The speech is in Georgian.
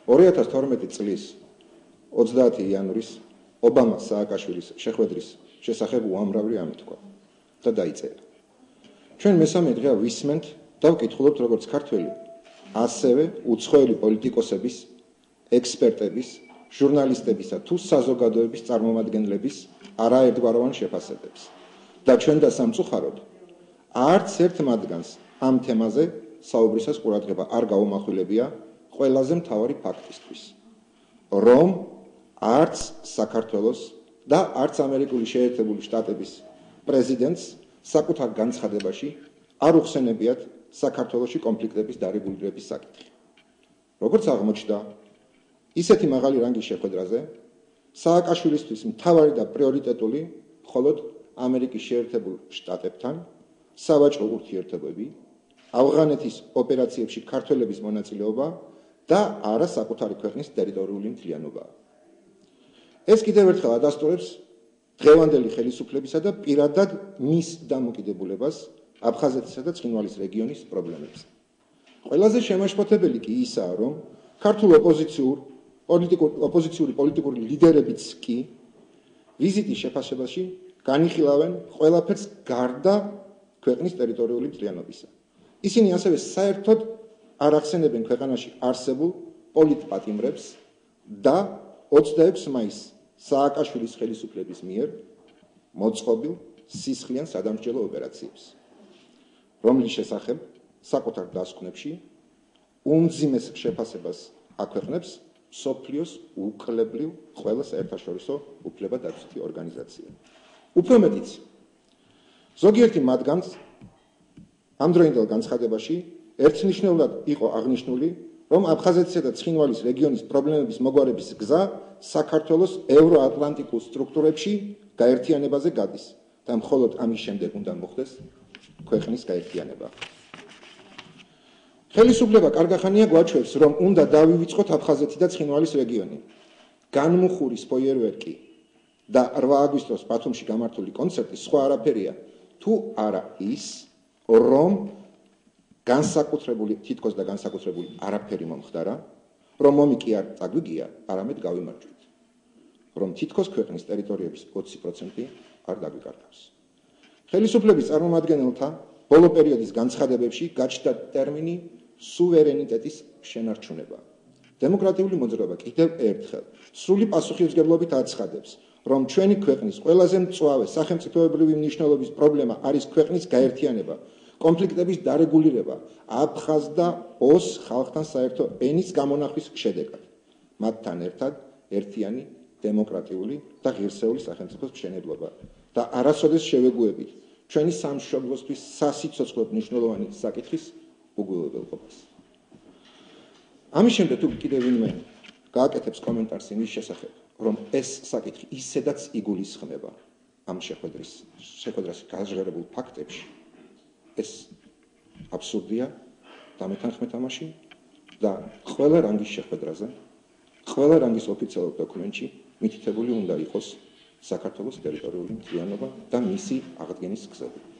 2012 წლის 30 იანვრის ობამას სააკაშვილის შეხვედრის შესახებ უამრავი ამითქვა და დაიწერა. ჩვენ მესამე დღეა ვისმენთ და ვკითხულობთ როგორც ქართველი, ასევე უცხოელი პოლიტიკოსების, ექსპერტების, ჟურნალისტებისა თუ საზოგადოების წარმომადგენლების არაერთგვაროვან შეფასებებს. და ჩვენ და სამწუხაროდ არც ერთ მათგანს ამ თემაზე საუბრისას ყურადღება არ გაუმახვილებია ყველაზე მთავარი ფაქტისთვის, რომ არც საქართველოს და არც ამერიკული შეერთებული შტატების პრეზიდენტს საკუთარ განცხადებაში არ უხსენებიათ საქართველოში კონფლიქტების დარეგულირების საკითხი. როგორც აღმოჩნდა, ისეთი მაღალი რანგის შეხვედრაზე სააკაშვილისთვის მთავარი და პრიორიტეტული მხოლოდ ამერიკის შეერთებულ შტატებთან სავაჭრო ურთიერთობები, ავღანეთის ოპერაციებში ქართველების მონაწილეობა და არა საკუთარი ქვეყნის ტერიტორიული მთლიანობა. ეს კიდევ ერთხელ ადასტურებს დღევანდელი ხელისუფლებისა და პირადად მის დამოკიდებულებას აფხაზეთისა და ცხინვალის რეგიონის პრობლემებზე. ყველაზე შემაშფოთებელი კი ისაა, რომ ქართულ ოპოზიციური პოლიტიკური ლიდერებიც კი ვიზიტის შეფასებაში განიხილავენ ყველაფერს გარდა ქვეყნის ტერიტორიული მთლიანობისა. ისინი ასევე საერთოდ არ ახსენებენ ქვეყანაში არსებულ პოლიტპატიმრებს და 26 მაისს სააკაშვილის ხელისუფლების მიერ მოწყობილ სისხლიან სადამსჯელო ოპერაციებს, რომლის შესახებ საკუთარ დასკვნებში უმძიმეს შეფასებას აქვეყნებს მსოფლიოს უკლებლივ ყველა საერთაშორისო უფლებადაცვითი ორგანიზაცია. უფრო მეტიც, ზოგიერთი მათგანს ამ დროინდელ განცხადებაში ერთნიშნულად იყო აღნიშნული, რომ აფხაზეთისა და ცხინვალის რეგიონის პრობლემების მოგვარების გზა საქართველოს ევროატლანტიკულ სტრუქტურებში გაერთიანებაზე გადის და მხოლოდ ამის შემდეგ უნდა მოხდეს ქვეყნის გაერთიანება. ხელისუფლება კარგახანია გვაჩვევს, რომ უნდა დავივიწყოთ აფხაზეთი და ცხინვალის რეგიონი. განმუხურის ფოიერვერკი და 8 აგვისტოს ბათუმში გამართული კონცერტი სხვა არაფერია, თუ არა ის, რომ თითქოს და განსაკუთრებული არაფერი მომხდარა, რომ ომი კი არ წაგვიგია, არამედ გავიმარჯვეთ, რომ თითქოს ქვეყნის ტერიტორიების 20% არ დაგვიკარგავს. ხელისუფლების წარმომადგენელთა ბოლო პერიოდის განცხადებებში გაჩნდა ტერმინი სუვერენიტეტის შენარჩუნება. დემოკრატიული მოძრაობა კიდევ ერთხელ სრული პასუხისმგებლობით აცხადებს, რომ ჩვენი ქვეყნის ყველაზე მწვავე სახელმწიფოებრივი მნიშვნელობის პრობლემა არის ქვეყნის გაერთიანება, კონფლიქტების დარეგულირება, აფხაზ და ოს ხალხთან საერთო ენის გამონახვის შედეგად, მათთან ერთად ერთიანი, დემოკრატიული და ღირსეული სახელმწიფოს მშენებლობა და არასოდეს შევეგუებით ჩვენი სამშობლოსთვის სასიცოცხლოდ მნიშვნელოვანი საკითხის უგულებელყოფას. ამის შემდეგ თუ კიდევ ვინმე გააკეთებს კომენტარს იმის შესახებ, რომ ეს საკითხი ისედაც იგულისხმება ამ შეხვედრას გაჟღერებულ ფაქტებში, ეს აბსურდია და მეთანხმე თამაში და ყველა რანგის შეხვედრაზე, ყველა რანგის ოფიციალურ დოკუმენტში მითითებული უნდა იყოს საქართველოს ტერიტორიული მთლიანობა და მისი აღდგენის გზები.